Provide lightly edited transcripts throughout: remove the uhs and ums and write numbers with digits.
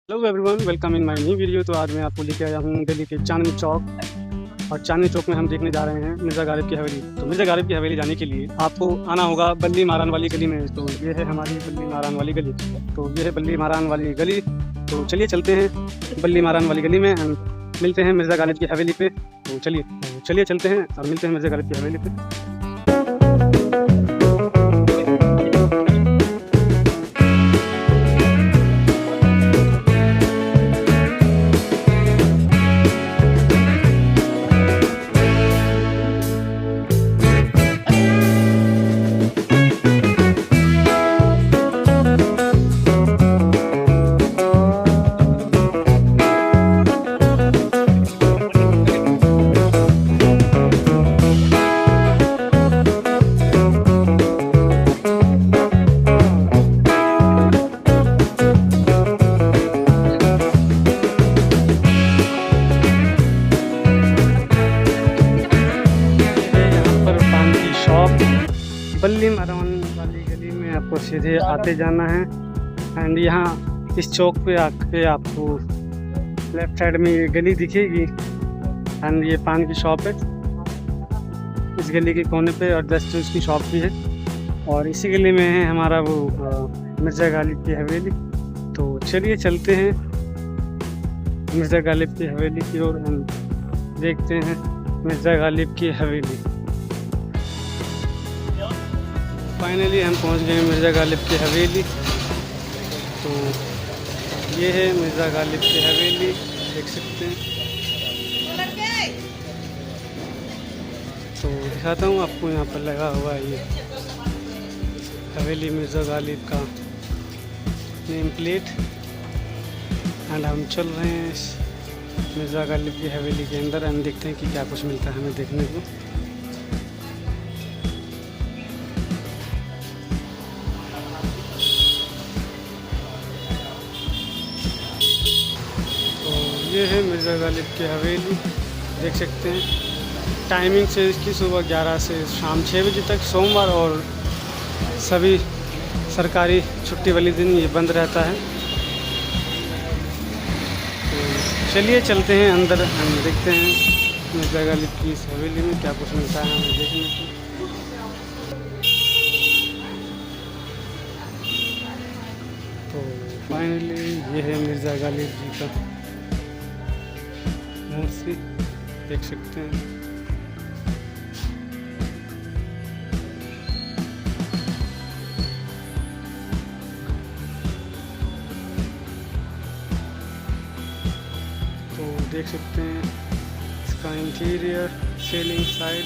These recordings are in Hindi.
Hello everyone, welcome in my new video. तो आज मैं आपको लेके आया हूँ दिल्ली के चांदनी चौक। और चांदनी चौक में हम देखने जा रहे हैं मिर्ज़ा गालिब की हवेली। तो मिर्ज़ा गालिब की हवेली जाने के लिए आपको आना होगा बल्ली मारान वाली गली में। तो ये है हमारी बल्ली मारान वाली गली। तो ये है बल्ली मारान वाली गली। तो चलिए चलते हैं बल्ली मारान वाली गली में, हम मिलते हैं मिर्ज़ा गालिब की हवेली पे। तो चलिए चलते हैं और मिलते हैं मिर्ज़ा गालिब की हवेली पे। बल्ली मारान वाली गली में आपको सीधे आते जाना है। एंड यहाँ इस चौक पे आके आपको लेफ्ट साइड में ये गली दिखेगी। एंड ये पान की शॉप है इस गली के कोने पे, और जस्ट उसकी शॉप भी है। और इसी गली में है हमारा वो मिर्ज़ा गालिब की हवेली। तो चलिए चलते हैं मिर्ज़ा गालिब की हवेली की ओर, हम देखते हैं मिर्ज़ा गालिब की हवेली। फाइनली हम पहुंच गए मिर्ज़ा गालिब की हवेली। तो ये है मिर्ज़ा गालिब की हवेली, देख सकते हैं। तो दिखाता हूँ आपको, यहाँ पर लगा हुआ है ये हवेली मिर्ज़ा गालिब का नेम प्लेट। एंड हम चल रहे हैं इस मिर्ज़ा गालिब की हवेली के अंदर, एंड देखते हैं कि क्या कुछ मिलता है हमें देखने को। ये है मिर्ज़ा गालिब की हवेली, देख सकते हैं। टाइमिंग से इसकी सुबह 11 से शाम 6 बजे तक, सोमवार और सभी सरकारी छुट्टी वाले दिन ये बंद रहता है। तो चलिए चलते हैं अंदर, हम देखते हैं मिर्ज़ा गालिब की इस हवेली में क्या कुछ मिलता है हमें देखने को। तो फाइनली ये है मिर्ज़ा गालिब जी का मूर्ति, देख सकते हैं। तो देख सकते हैं इसका इंटीरियर, सीलिंग साइड।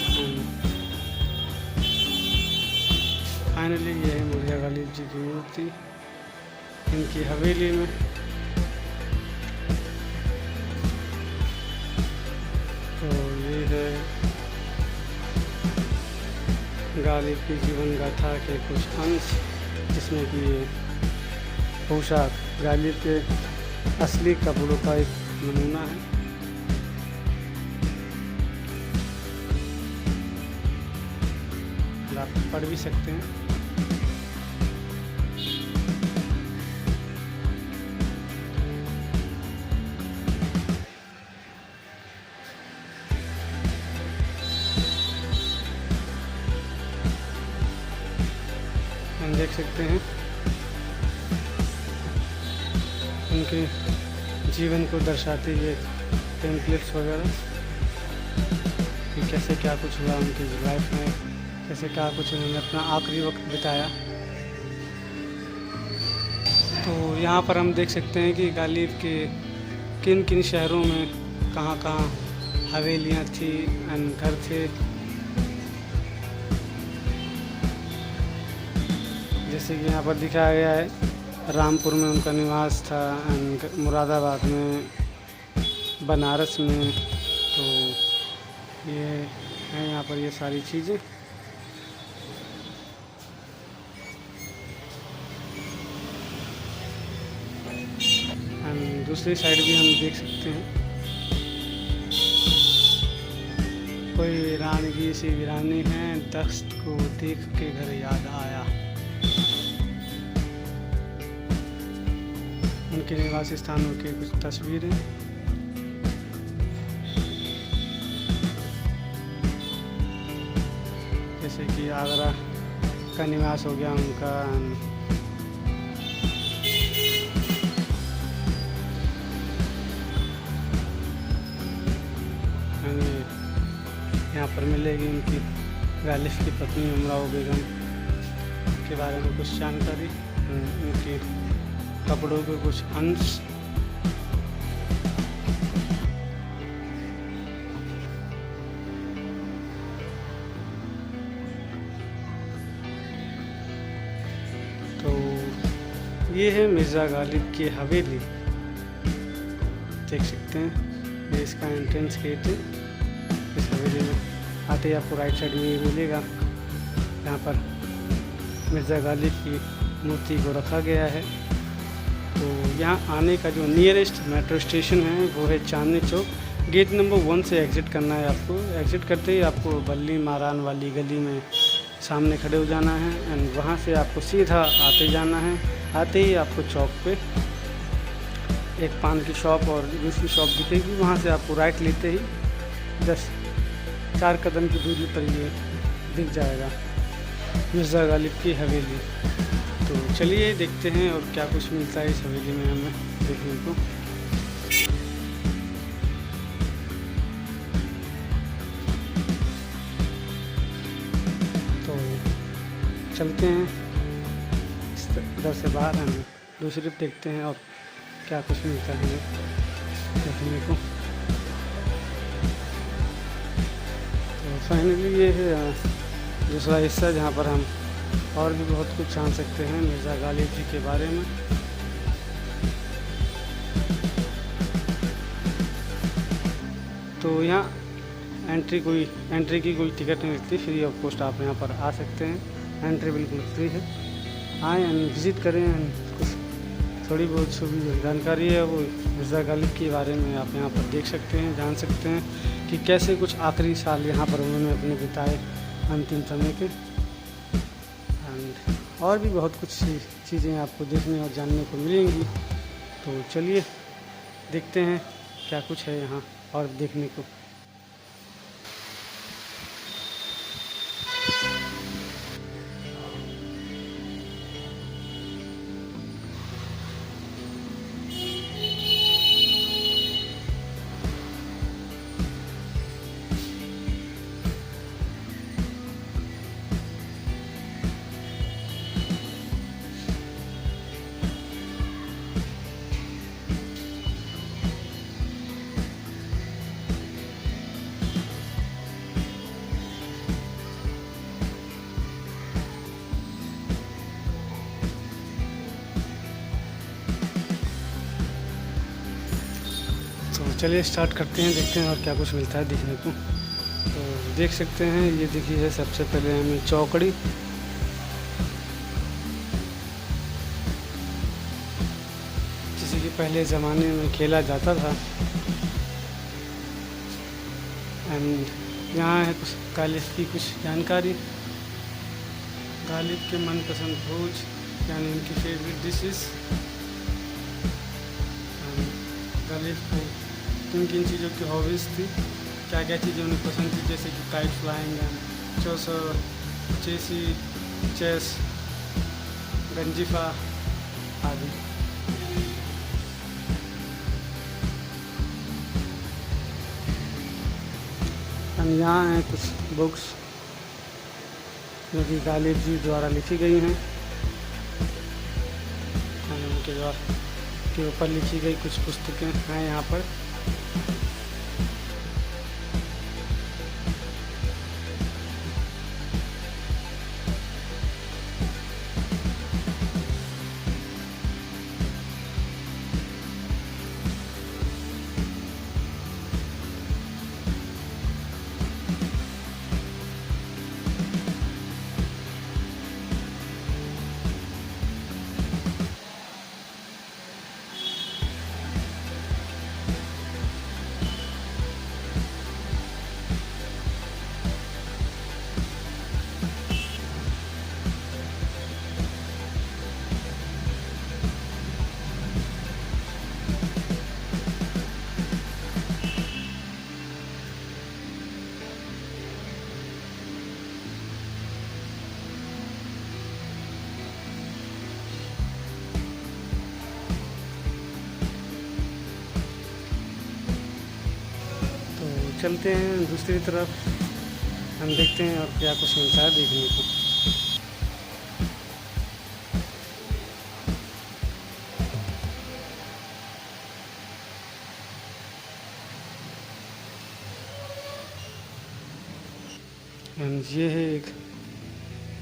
फाइनली ये है मिर्ज़ा गालिब जी की मूर्ति इनकी हवेली में। तो ये है गालिब की जीवन गाथा के कुछ अंश, जिसमें कि ये पोशाक गालिब के असली कपड़ों का एक नमूना है। आप पढ़ भी सकते हैं। हम देख सकते हैं उनके जीवन को दर्शाते हुए टेम्पलेट्स वगैरह कि कैसे क्या कुछ हुआ उनकी लाइफ में, कैसे क्या कुछ उन्होंने अपना आखिरी वक्त बिताया। तो यहाँ पर हम देख सकते हैं कि गालिब के किन किन शहरों में कहाँ कहाँ हवेलियाँ थी एंड घर थे। जैसे कि यहाँ पर दिखाया गया है रामपुर में उनका निवास था, एंड मुरादाबाद में, बनारस में। तो ये है यहाँ पर ये सारी चीज़ें। एंड दूसरी साइड भी हम देख सकते हैं कोई रानगी सी वीरानी है, दस्त को देख के घर याद आया। उनके निवास स्थानों की कुछ तस्वीरें। जैसे कि आगरा का निवास हो गया उनका। यहाँ पर मिलेगी उनकी गालिब की पत्नी उमराव बेगम के बारे में कुछ जानकारी, उनके कपड़ों के कुछ अंश। तो ये है मिर्ज़ा गालिब की हवेली, देख सकते हैं। ये इसका एंट्रेंस गेट है। इस हवेली में आते ही आपको राइट साइड में ये मिलेगा, यहाँ पर मिर्ज़ा गालिब की मूर्ति को रखा गया है। तो यहाँ आने का जो नियरेस्ट मेट्रो स्टेशन है वो है चांदनी चौक। गेट नंबर 1 से एग्ज़िट करना है आपको। एग्ज़िट करते ही आपको बल्ली मारान वाली गली में सामने खड़े हो जाना है एंड वहाँ से आपको सीधा आते जाना है। आते ही आपको चौक पे एक पान की शॉप और दूसरी शॉप दिखेगी, वहाँ से आपको राइट लेते ही 4 कदम की दूरी पर ये दिख जाएगा मिर्ज़ा गालिब की हवेली। तो चलिए देखते हैं और क्या कुछ मिलता है इस हवेली में हमें देखने को। तो चलते हैं इधर से बाहर, हम दूसरी तरफ देखते हैं और क्या कुछ मिलता है देखने को। तो फाइनली ये है दूसरा हिस्सा जहाँ पर हम और भी बहुत कुछ जान सकते हैं मिर्ज़ा गालिब जी के बारे में। तो यहाँ एंट्री की कोई टिकट नहीं लगती, फ्री ऑफ कॉस्ट आप यहाँ पर आ सकते हैं। एंट्री बिल्कुल फ्री है। आएँ एंड विज़िट करें एंड कुछ थोड़ी बहुत जो भी जानकारी है वो मिर्ज़ा गालिब के बारे में आप यहाँ पर देख सकते हैं, जान सकते हैं कि कैसे कुछ आखिरी साल यहाँ पर उन्होंने अपने बिताए अंतिम समय के। एंड और भी बहुत कुछ चीज़ें आपको देखने और जानने को मिलेंगी। तो चलिए देखते हैं क्या कुछ है यहाँ और देखने को। तो चलिए स्टार्ट करते हैं, देखते हैं और क्या कुछ मिलता है देखने को। तो देख सकते हैं ये देखिए है सबसे पहले हमें चौकड़ी। जिसे कि पहले ज़माने में खेला जाता था। एंड यहाँ है कुछ गालिब की कुछ जानकारी। गालिब के मनपसंद भोज यानी उनकी फेवरेट डिशेस। गालिब को किन किन चीज़ों की हॉबीज़ थी, क्या क्या चीज़ें उन्हें पसंद थी, जैसे कि काइट फ्लाइंग एंड चौसर, चेस, गंजीफा आदि। हम यहाँ हैं कुछ बुक्स जो कि गालिब जी द्वारा लिखी गई हैं। उनके द्वारा के ऊपर लिखी गई कुछ पुस्तकें हैं यहाँ पर। चलते हैं दूसरी तरफ, हम देखते हैं और क्या कुछ मिलता है देखने को। एंड ये है एक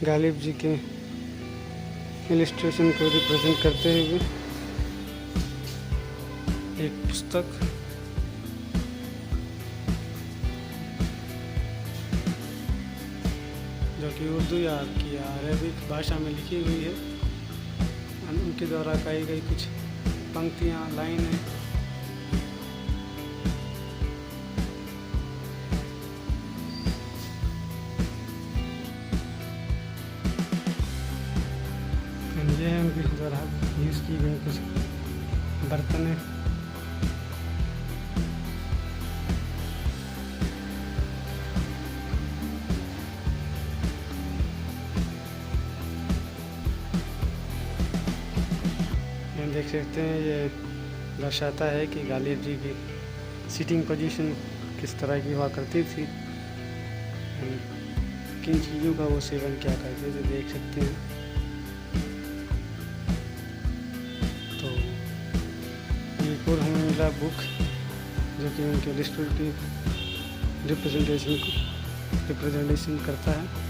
गालिब जी के इलस्ट्रेशन को रिप्रेजेंट करते हुए एक पुस्तक, जो कि उर्दू या अरबिक भाषा में लिखी हुई है। उनके द्वारा कही गई कुछ पंक्तियाँ, लाइन है। ये है उनके द्वारा यूज़ की गई कुछ बर्तन है। देख सकते हैं, ये दर्शाता है कि गालिब जी की सीटिंग पोजीशन किस तरह की हुआ करती थी, किन चीज़ों का वो सेवन क्या करते थे, देख सकते हैं। तो एक और हमें मिला बुक, जो कि उनके लिस्टों की रिप्रेजेंटेशन करता है।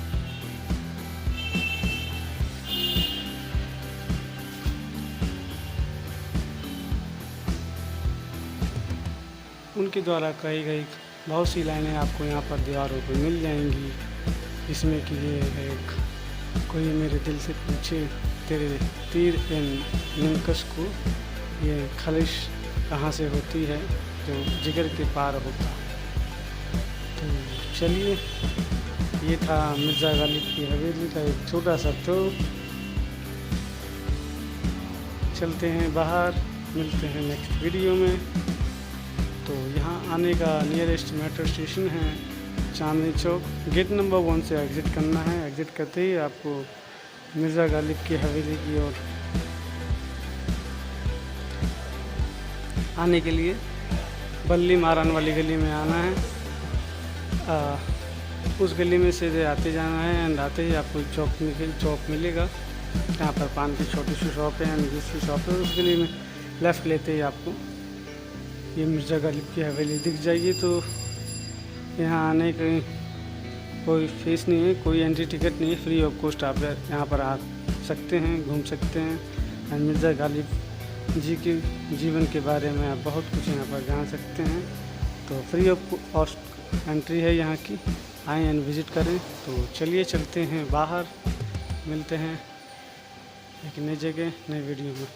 उनके द्वारा कही गई बहुत सी लाइनें आपको यहाँ पर दीवारों पर मिल जाएंगी, जिसमें कि ये एक कोई मेरे दिल से पूछे तेरे तीर निमकश को, ये खालिश कहाँ से होती है जो जिगर के पार होता। तो चलिए, ये था मिर्ज़ा गालिब की हवेली का एक छोटा सा टूर। चलते हैं बाहर, मिलते हैं नेक्स्ट वीडियो में। तो यहाँ आने का नियरेस्ट मेट्रो स्टेशन है चांदनी चौक, गेट नंबर 1 से एग्ज़िट करना है। एग्ज़िट करते ही आपको मिर्ज़ा गालिब की हवेली की ओर आने के लिए बल्ली मारान वाली गली में आना है। उस गली में सीधे आते जाना है एंड आते ही आपको चौक मिलेगा। यहाँ पर पान की छोटी सी शॉप है एंड दूसरी शॉप है। उस गली में लेफ़्ट लेते ही आपको ये मिर्ज़ा गालिब की हवेली दिख जाएगी। तो यहाँ आने की कोई फीस नहीं है, कोई एंट्री टिकट नहीं है, फ्री ऑफ कॉस्ट आप यहाँ पर आ सकते हैं, घूम सकते हैं एंड मिर्ज़ा गालिब जी के जीवन के बारे में आप बहुत कुछ यहाँ पर जान सकते हैं। तो फ्री ऑफ कॉस्ट एंट्री है यहाँ की, आएँ एंड विज़िट करें। तो चलिए चलते हैं बाहर, मिलते हैं एक नई जगह नई वीडियो में।